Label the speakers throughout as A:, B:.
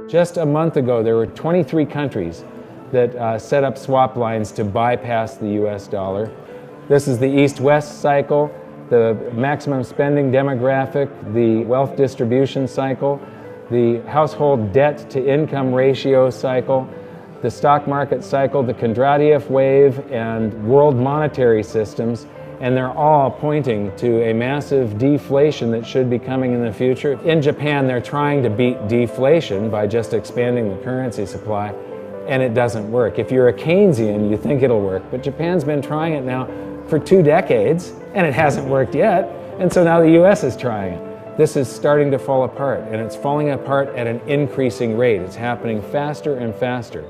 A: Just a month ago, there were 23 countries that set up swap lines to bypass the US dollar. This is the East-West cycle, the maximum spending demographic, the wealth distribution cycle, the household debt to income ratio cycle, the stock market cycle, the Kondratiev wave, and world monetary systems, and they're all pointing to a massive deflation that should be coming in the future. In Japan, they're trying to beat deflation by just expanding the currency supply, and it doesn't work. If you're a Keynesian, you think it'll work, but Japan's been trying it now for 2 decades, and it hasn't worked yet, and so now the US is trying it. This is starting to fall apart, and it's falling apart at an increasing rate. It's happening faster and faster.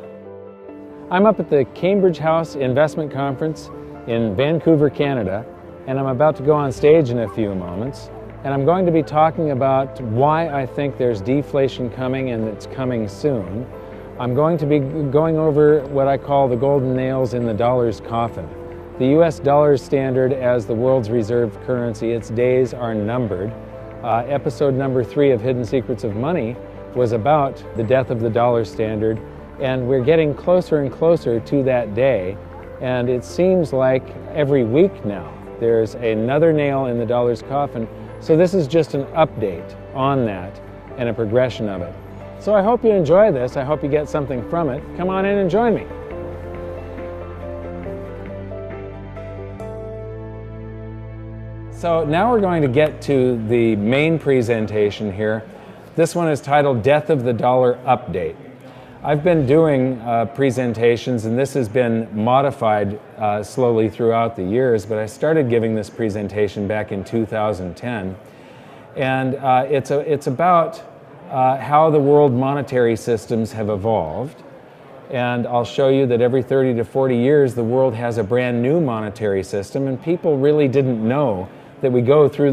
A: I'm up at the Cambridge House Investment Conference in Vancouver, Canada, and I'm about to go on stage in a few moments, and I'm going to be talking about why I think there's deflation coming and it's coming soon. I'm going to be going over what I call the golden nails in the dollar's coffin. The US dollar standard as the world's reserve currency, its days are numbered. Episode number 3 of Hidden Secrets of Money was about the death of the dollar standard, and we're getting closer and closer to that day, and it seems like every week now there's another nail in the dollar's coffin. So this is just an update on that and a progression of it. So I hope you enjoy this. I hope you get something from it. Come on in and join me. So now we're going to get to the main presentation here. This one is titled Death of the Dollar Update. I've been doing presentations, and this has been modified slowly throughout the years, but I started giving this presentation back in 2010. And it's about how the world monetary systems have evolved. And I'll show you that every 30 to 40 years, the world has a brand new monetary system, and people really didn't know that we go through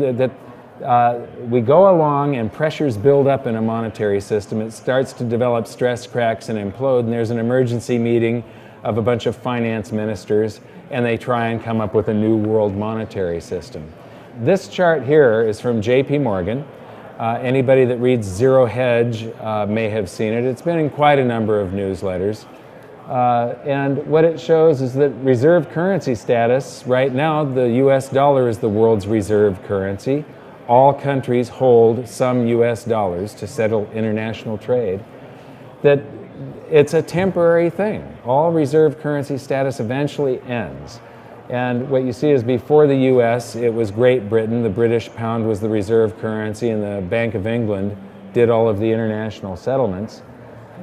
A: we go along and pressures build up in a monetary system. It starts to develop stress cracks and implode, and there's an emergency meeting of a bunch of finance ministers, and they try and come up with a new world monetary system. This chart here is from JP Morgan. Anybody that reads Zero Hedge may have seen it. It's been in quite a number of newsletters. And what it shows is that reserve currency status, right now the US dollar is the world's reserve currency. All countries hold some US dollars to settle international trade. That it's a temporary thing. All reserve currency status eventually ends. And what you see is before the US, it was Great Britain. The British pound was the reserve currency, and the Bank of England did all of the international settlements.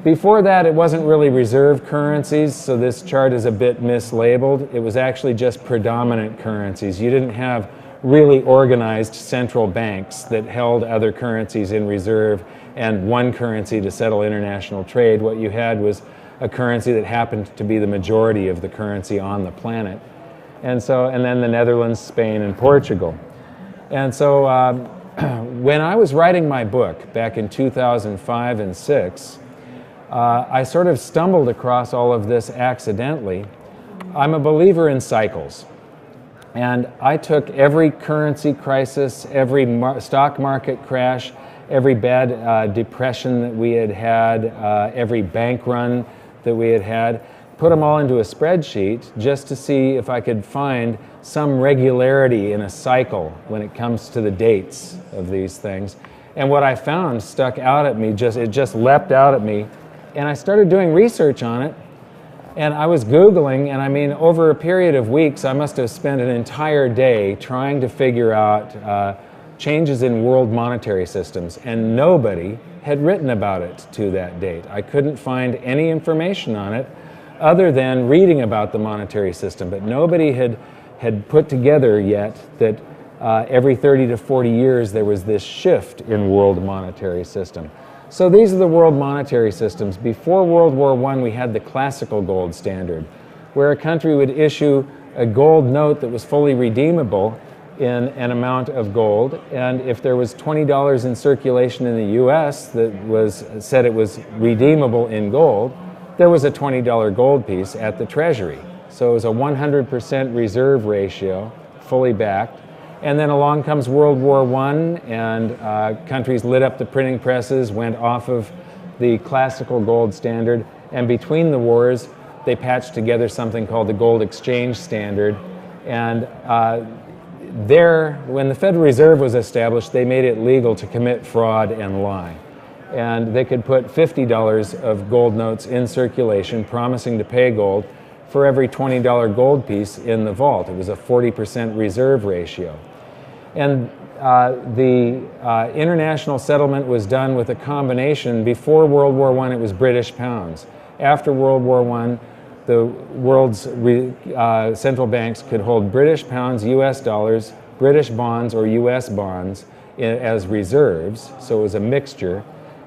A: Before that, it wasn't really reserve currencies, so this chart is a bit mislabeled. It was actually just predominant currencies. You didn't have really organized central banks that held other currencies in reserve and one currency to settle international trade. What you had was a currency that happened to be the majority of the currency on the planet. And then the Netherlands, Spain, and Portugal. And so when I was writing my book back in 2005 and 6, I sort of stumbled across all of this accidentally. I'm a believer in cycles. And I took every currency crisis, every stock market crash, every bad depression that we had had, every bank run that we had had, put them all into a spreadsheet just to see if I could find some regularity in a cycle when it comes to the dates of these things. And what I found stuck out at me, it just leapt out at me. And I started doing research on it, and I was Googling, and I mean, over a period of weeks, I must have spent an entire day trying to figure out changes in world monetary systems, and nobody had written about it to that date. I couldn't find any information on it other than reading about the monetary system, but nobody had put together yet that every 30 to 40 years there was this shift in world monetary system. So these are the world monetary systems. Before World War I, we had the classical gold standard, where a country would issue a gold note that was fully redeemable in an amount of gold, and if there was $20 in circulation in the US that said it was redeemable in gold, there was a $20 gold piece at the Treasury. So it was a 100% reserve ratio, fully backed. And then along comes World War I, and countries lit up the printing presses, went off of the classical gold standard, and between the wars, they patched together something called the gold exchange standard. And when the Federal Reserve was established, they made it legal to commit fraud and lie. And they could put $50 of gold notes in circulation, promising to pay gold for every $20 gold piece in the vault. It was a 40% reserve ratio. And the international settlement was done with a combination. Before World War I, it was British pounds. After World War I, the world's central banks could hold British pounds, US dollars, British bonds, or US bonds as reserves, so it was a mixture.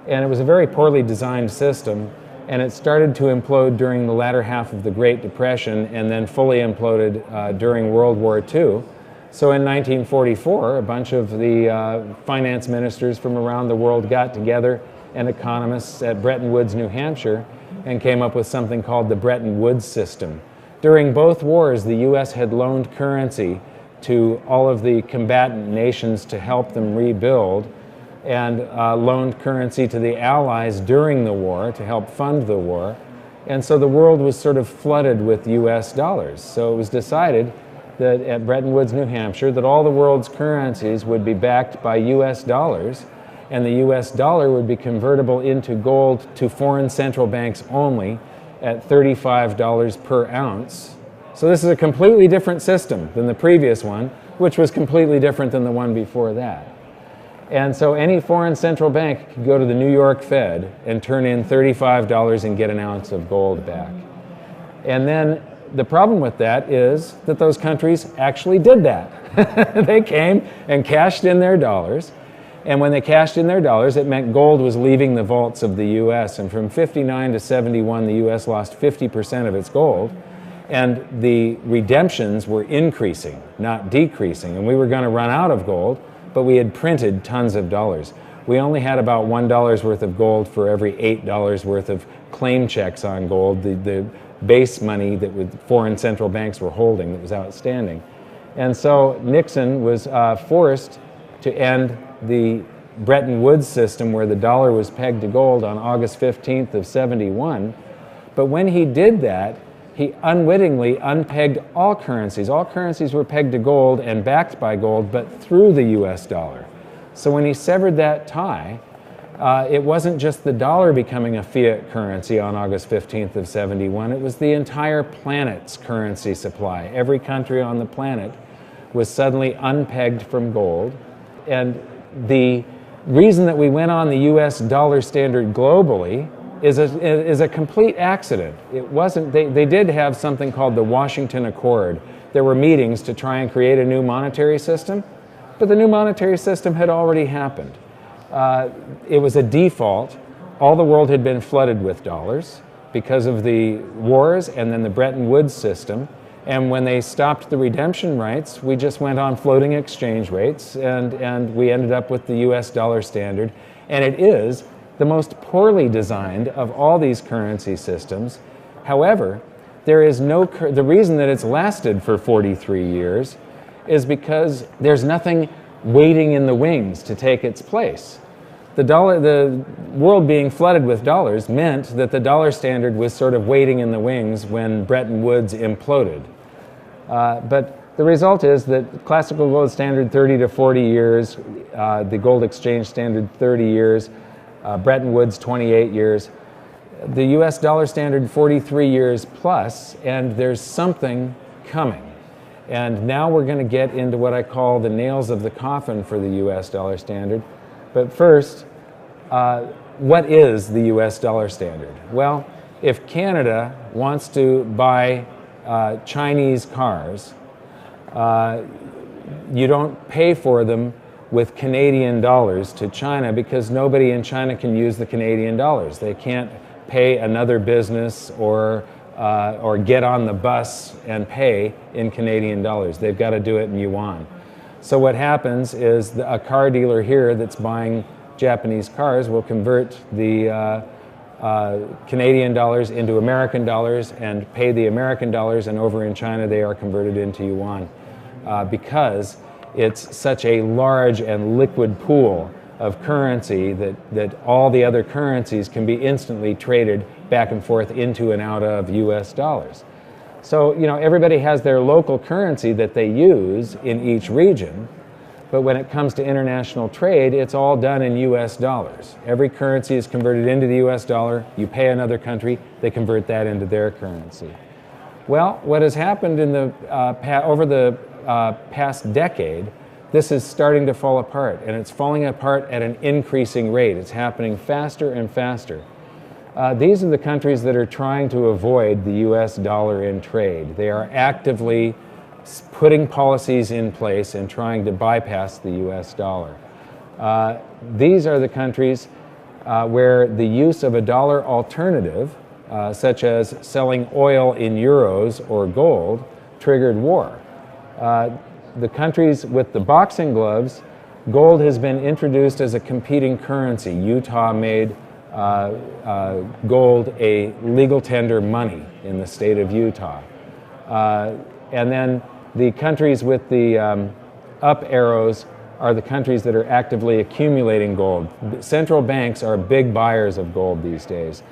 A: And it was a very poorly designed system, and it started to implode during the latter half of the Great Depression and then fully imploded during World War II. So in 1944, a bunch of the finance ministers from around the world got together, and economists at Bretton Woods, New Hampshire, and came up with something called the Bretton Woods system. During both wars, the US had loaned currency to all of the combatant nations to help them rebuild, and loaned currency to the Allies during the war to help fund the war. And so the world was sort of flooded with US dollars. So it was decided that at Bretton Woods, New Hampshire, that all the world's currencies would be backed by US dollars, and the US dollar would be convertible into gold to foreign central banks only at $35 per ounce. So this is a completely different system than the previous one, which was completely different than the one before that. And so any foreign central bank could go to the New York Fed and turn in $35 and get an ounce of gold back. And then the problem with that is that those countries actually did that. They came and cashed in their dollars. And when they cashed in their dollars, it meant gold was leaving the vaults of the US. And from 59 to 71, the US lost 50% of its gold. And the redemptions were increasing, not decreasing. And we were going to run out of gold, but we had printed tons of dollars. We only had about $1 worth of gold for every $8 worth of claim checks on gold, the base money that foreign central banks were holding that was outstanding. And so Nixon was forced to end the Bretton Woods system where the dollar was pegged to gold on August 15th of 71. But when he did that, he unwittingly unpegged all currencies. All currencies were pegged to gold and backed by gold, but through the US dollar. So when he severed that tie, it wasn't just the dollar becoming a fiat currency on August 15th of 71, it was the entire planet's currency supply. Every country on the planet was suddenly unpegged from gold. And the reason that we went on the US dollar standard globally is a complete accident. It wasn't, they did have something called the Washington Accord. There were meetings to try and create a new monetary system, but the new monetary system had already happened. It was a default. All the world had been flooded with dollars because of the wars and then the Bretton Woods system. And when they stopped the redemption rights, we just went on floating exchange rates, and we ended up with the US dollar standard. And it is the most poorly designed of all these currency systems. However, there is the reason that it's lasted for 43 years is because there's nothing waiting in the wings to take its place. The world being flooded with dollars meant that the dollar standard was sort of waiting in the wings when Bretton Woods imploded. But the result is that classical gold standard 30 to 40 years, the gold exchange standard 30 years, Bretton Woods 28 years, the US dollar standard 43 years plus, and there's something coming. And now we're going to get into what I call the nails of the coffin for the US dollar standard. But first, what is the US dollar standard? Well, if Canada wants to buy Chinese cars, you don't pay for them with Canadian dollars to China because nobody in China can use the Canadian dollars. They can't pay another business or get on the bus and pay in Canadian dollars. They've got to do it in yuan. So what happens is a car dealer here that's buying Japanese cars will convert the Canadian dollars into American dollars and pay the American dollars, and over in China they are converted into yuan because it's such a large and liquid pool of currency that all the other currencies can be instantly traded back and forth into and out of US dollars. So, you know, everybody has their local currency that they use in each region, but when it comes to international trade, it's all done in US dollars. Every currency is converted into the US dollar. You pay another country, they convert that into their currency. Well, what has happened in the, over the past decade, this is starting to fall apart, and it's falling apart at an increasing rate. It's happening faster and faster. These are the countries that are trying to avoid the US dollar in trade. They are actively putting policies in place and trying to bypass the US dollar. These are the countries where the use of a dollar alternative, such as selling oil in euros or gold, triggered war. The countries with the boxing gloves, gold has been introduced as a competing currency. Utah made gold a legal tender money in the state of Utah. And then the countries with the up arrows are the countries that are actively accumulating gold. Central banks are big buyers of gold these days.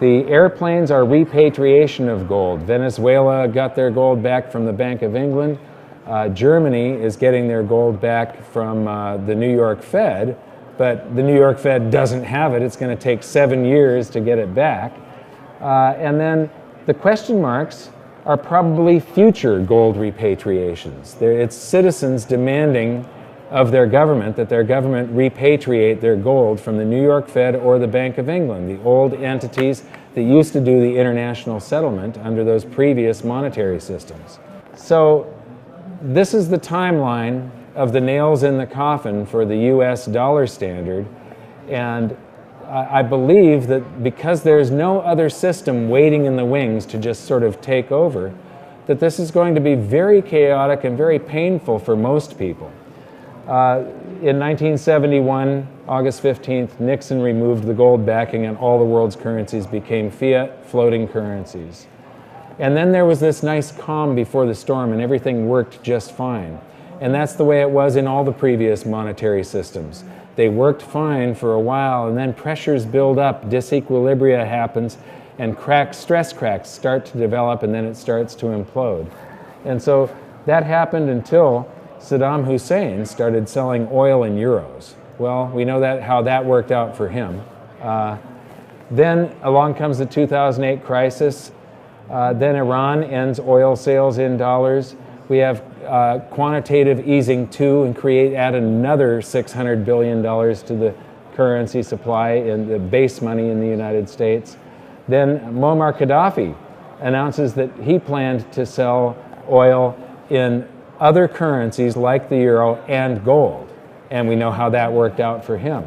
A: The airplanes are repatriation of gold. Venezuela got their gold back from the Bank of England. Germany is getting their gold back from the New York Fed, but the New York Fed doesn't have it. It's going to take 7 years to get it back. And then the question marks are probably future gold repatriations. It's citizens demanding of their government that their government repatriate their gold from the New York Fed or the Bank of England, the old entities that used to do the international settlement under those previous monetary systems. So this is the timeline of the nails in the coffin for the US dollar standard, and I believe that because there's no other system waiting in the wings to just sort of take over, that this is going to be very chaotic and very painful for most people. In 1971, August 15th, Nixon removed the gold backing and all the world's currencies became fiat floating currencies. And then there was this nice calm before the storm and everything worked just fine. And that's the way it was in all the previous monetary systems. They worked fine for a while, and then pressures build up, disequilibria happens, and stress cracks start to develop, and then it starts to implode. And so that happened until Saddam Hussein started selling oil in euros. Well, we know how that worked out for him. Then along comes the 2008 crisis. Then Iran ends oil sales in dollars. We have quantitative easing too, and add another $600 billion to the currency supply in the base money in the United States. Then Muammar Gaddafi announces that he planned to sell oil in other currencies like the euro and gold, and we know how that worked out for him.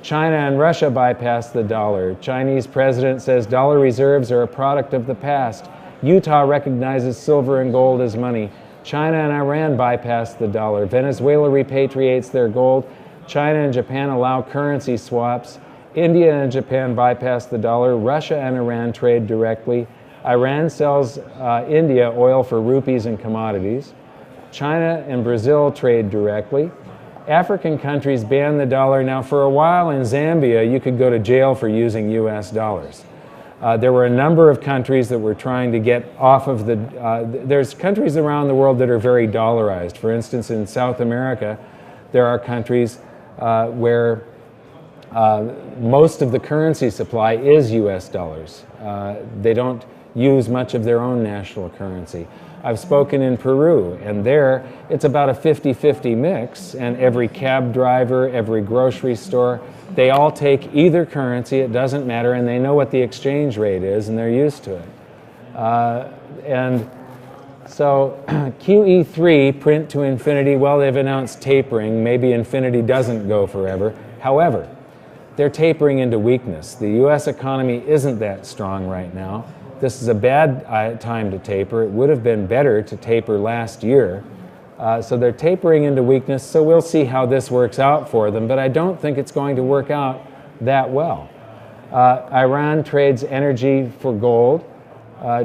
A: China and Russia bypassed the dollar. Chinese president says dollar reserves are a product of the past. Utah recognizes silver and gold as money. China and Iran bypass the dollar. Venezuela repatriates their gold. China and Japan allow currency swaps. India and Japan bypass the dollar. Russia and Iran trade directly. Iran sells India oil for rupees and commodities. China and Brazil trade directly. African countries ban the dollar. Now, for a while in Zambia, you could go to jail for using US dollars. There were a number of countries that were trying to get off of the, there's countries around the world that are very dollarized. For instance, in South America, there are countries where most of the currency supply is US dollars. They don't use much of their own national currency. I've spoken in Peru, and there it's about a 50-50 mix, and every cab driver, every grocery store, they all take either currency, it doesn't matter, and they know what the exchange rate is, and they're used to it. And so QE3, print to infinity, well, they've announced tapering. Maybe infinity doesn't go forever. However, they're tapering into weakness. The US economy isn't that strong right now. This is a bad time to taper. It would have been better to taper last year. So they're tapering into weakness, so we'll see how this works out for them, but I don't think it's going to work out that well. Iran trades energy for gold.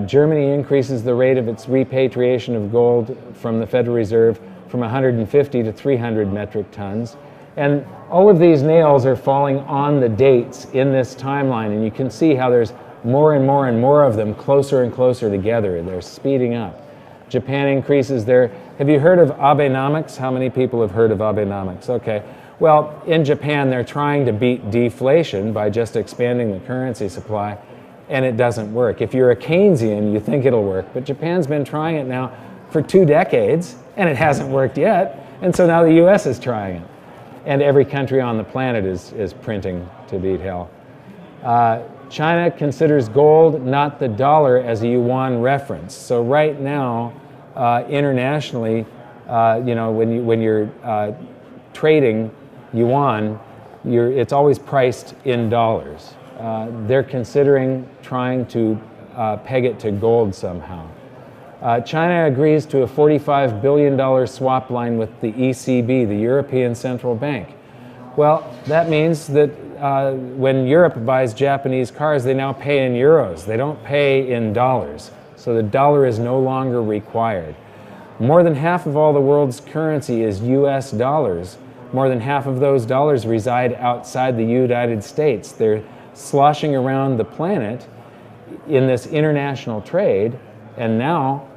A: Germany increases the rate of its repatriation of gold from the Federal Reserve from 150 to 300 metric tons. And all of these nails are falling on the dates in this timeline, and you can see how there's more and more and more of them closer and closer together. They're speeding up. Japan increases their... Have you heard of Abenomics? How many people have heard of Abenomics? Okay. Well, in Japan, they're trying to beat deflation by just expanding the currency supply, and it doesn't work. If you're a Keynesian, you think it'll work, but Japan's been trying it now for 2 decades, and it hasn't worked yet, and so now the US is trying it. And every country on the planet is printing to beat hell. China considers gold, not the dollar, as a yuan reference. So right now, internationally, when you're trading yuan, it's always priced in dollars. They're considering trying to peg it to gold somehow. China agrees to a $45 billion swap line with the ECB, the European Central Bank. Well, that means that when Europe buys Japanese cars, they now pay in euros. They don't pay in dollars. So the dollar is no longer required. More than half of all the world's currency is US dollars. More than half of those dollars reside outside the United States. They're sloshing around the planet in this international trade, and now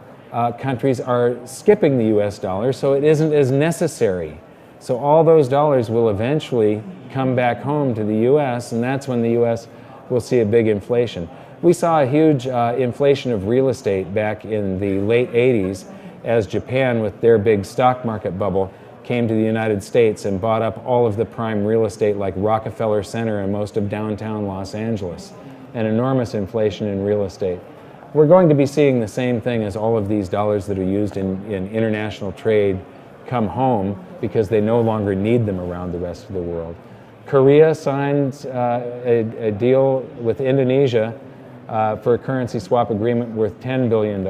A: countries are skipping the US dollar, so it isn't as necessary. So all those dollars will eventually come back home to the US, and that's when the US will see a big inflation. We saw a huge inflation of real estate back in the late 80s as Japan, with their big stock market bubble, came to the United States and bought up all of the prime real estate like Rockefeller Center and most of downtown Los Angeles. An enormous inflation in real estate. We're going to be seeing the same thing as all of these dollars that are used in international trade come home because they no longer need them around the rest of the world. Korea signed a deal with Indonesia for a currency swap agreement worth $10 billion.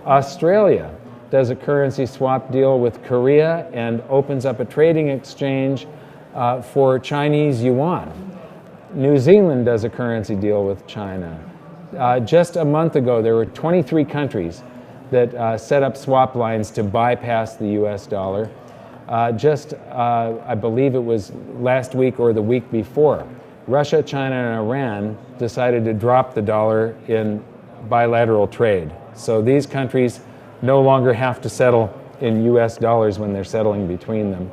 A: Australia does a currency swap deal with Korea and opens up a trading exchange for Chinese yuan. New Zealand does a currency deal with China. Just a month ago, there were 23 countries that set up swap lines to bypass the US dollar. I believe it was last week or the week before, Russia, China, and Iran decided to drop the dollar in bilateral trade. So these countries no longer have to settle in US dollars when they're settling between them.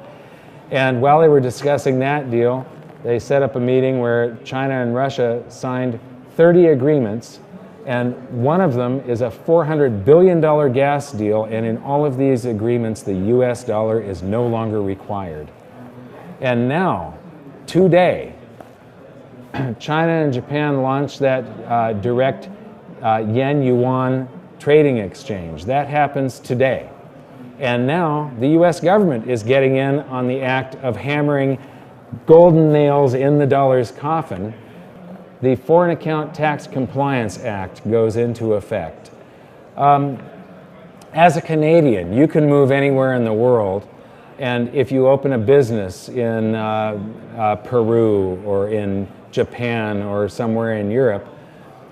A: And while they were discussing that deal, they set up a meeting where China and Russia signed 30 agreements, and one of them is a $400 billion gas deal, and in all of these agreements, the US dollar is no longer required. And now, today, China and Japan launched that direct yen-yuan trading exchange. That happens today. And now the US government is getting in on the act of hammering golden nails in the dollar's coffin. The Foreign Account Tax Compliance Act goes into effect. As a Canadian, you can move anywhere in the world, and if you open a business in Peru or in Japan or somewhere in Europe,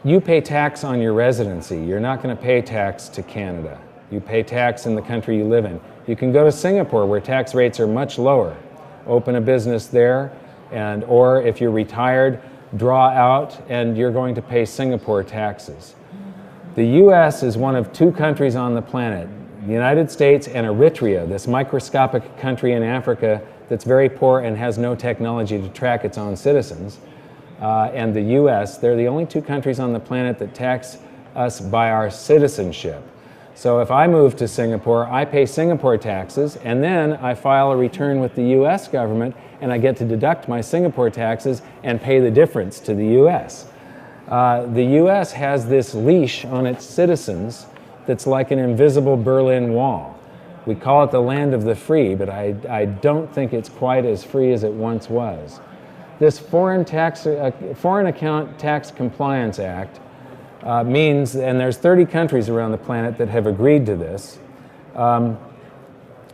A: you pay tax on your residency. You're not going to pay tax to Canada. You pay tax in the country you live in. You can go to Singapore where tax rates are much lower. Open a business there, or if you're retired, draw out, and you're going to pay Singapore taxes. The US is one of 2 countries on the planet, the United States and Eritrea, this microscopic country in Africa that's very poor and has no technology to track its own citizens. And the US, they're the only 2 countries on the planet that tax us by our citizenship. So if I move to Singapore, I pay Singapore taxes, and then I file a return with the US government, and I get to deduct my Singapore taxes and pay the difference to the US. The US has this leash on its citizens that's like an invisible Berlin Wall. We call it the land of the free, but I don't think it's quite as free as it once was. This Foreign Account Tax Compliance Act means, and there's 30 countries around the planet that have agreed to this,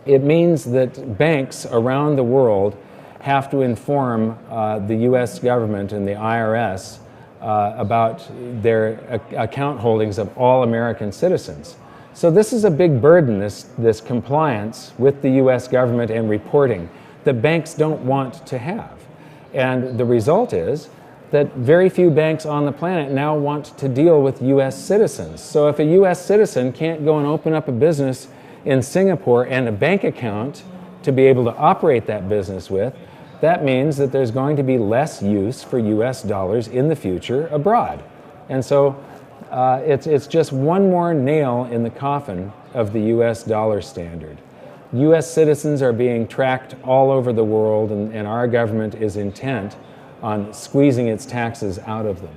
A: it means that banks around the world have to inform the US government and the IRS about their account holdings of all American citizens. So this is a big burden, this compliance with the US government and reporting. that banks don't want to have. And the result is that very few banks on the planet now want to deal with US citizens. So if a US citizen can't go and open up a business in Singapore and a bank account to be able to operate that business with, that means that there's going to be less use for US dollars in the future abroad. And so it's just one more nail in the coffin of the US dollar standard. US citizens are being tracked all over the world, and our government is intent on squeezing its taxes out of them.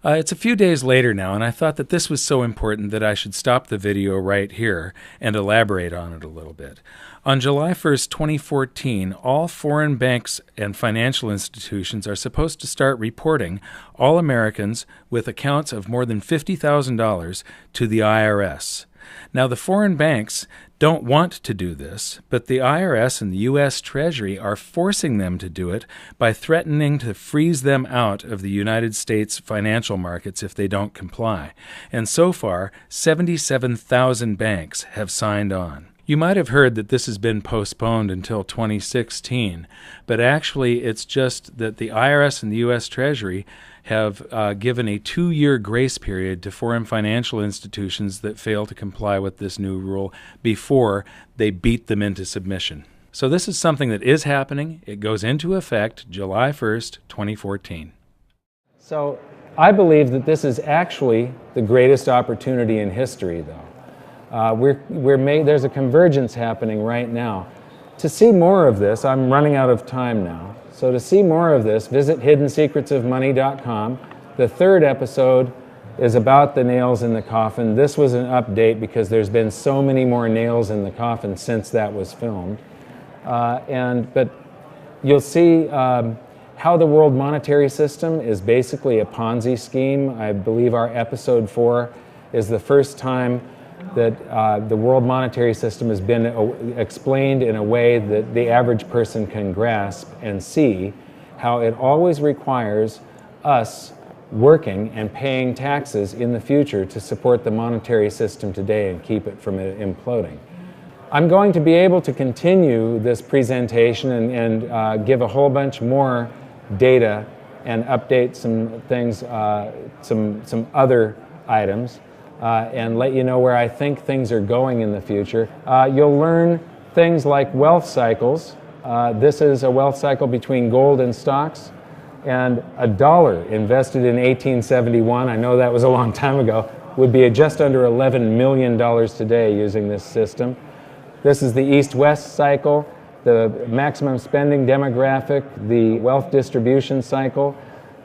B: It's a few days later now, and I thought that this was so important that I should stop the video right here and elaborate on it a little bit. On July 1st, 2014, all foreign banks and financial institutions are supposed to start reporting all Americans with accounts of more than $50,000 to the IRS. Now, the foreign banks don't want to do this, but the IRS and the U.S. Treasury are forcing them to do it by threatening to freeze them out of the United States financial markets if they don't comply. And so far, 77,000 banks have signed on. You might have heard that this has been postponed until 2016, but actually it's just that the IRS and the U.S. Treasury have given a 2-year grace period to foreign financial institutions that fail to comply with this new rule before they beat them into submission. So this is something that is happening. It goes into effect July 1st, 2014.
A: So I believe that this is actually the greatest opportunity in history, though. There's a convergence happening right now. To see more of this, I'm running out of time now. So to see more of this, visit hiddensecretsofmoney.com. The third episode is about the nails in the coffin. This was an update because there's been so many more nails in the coffin since that was filmed. But you'll see how the world monetary system is basically a Ponzi scheme. I believe our episode 4 is the first time that the world monetary system has been explained in a way that the average person can grasp and see how it always requires us working and paying taxes in the future to support the monetary system today and keep it from imploding. I'm going to be able to continue this presentation and give a whole bunch more data and update some things, some other items. And let you know where I think things are going in the future. You'll learn things like wealth cycles. This is a wealth cycle between gold and stocks. And $1 invested in 1871, I know that was a long time ago, would be just under $11 million today using this system. This is the East-West cycle, the maximum spending demographic, the wealth distribution cycle,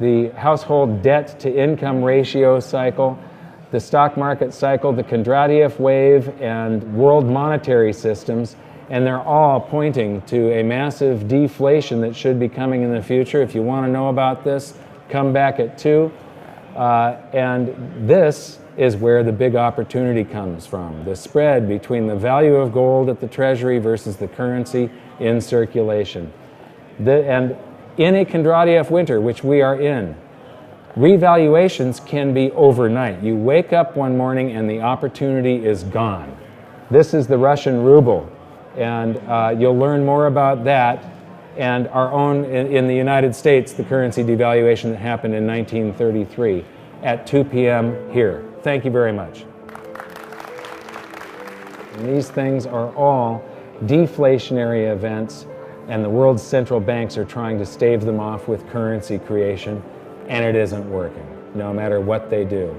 A: the household debt to income ratio cycle, the stock market cycle, the Kondratiev wave, and world monetary systems, and they're all pointing to a massive deflation that should be coming in the future. If you want to know about this, come back at 2. And this is where the big opportunity comes from, the spread between the value of gold at the Treasury versus the currency in circulation. And in a Kondratiev winter, which we are in, revaluations can be overnight. You wake up one morning and the opportunity is gone. This is the Russian ruble, and you'll learn more about that and our own, in the United States, the currency devaluation that happened in 1933 at 2 p.m. here. Thank you very much. And these things are all deflationary events, and the world's central banks are trying to stave them off with currency creation. And it isn't working, no matter what they do.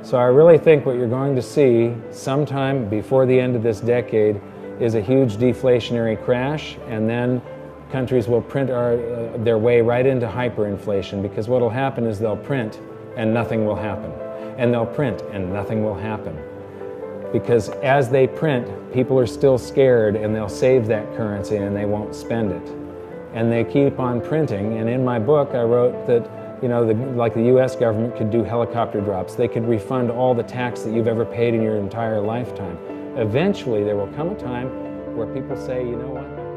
A: So I really think what you're going to see sometime before the end of this decade is a huge deflationary crash, and then countries will print their way right into hyperinflation, because what will happen is they'll print and nothing will happen. And they'll print and nothing will happen. Because as they print, people are still scared and they'll save that currency and they won't spend it. And they keep on printing, and in my book I wrote that like the US government could do helicopter drops. They could refund all the tax that you've ever paid in your entire lifetime. Eventually, there will come a time where people say, you know what?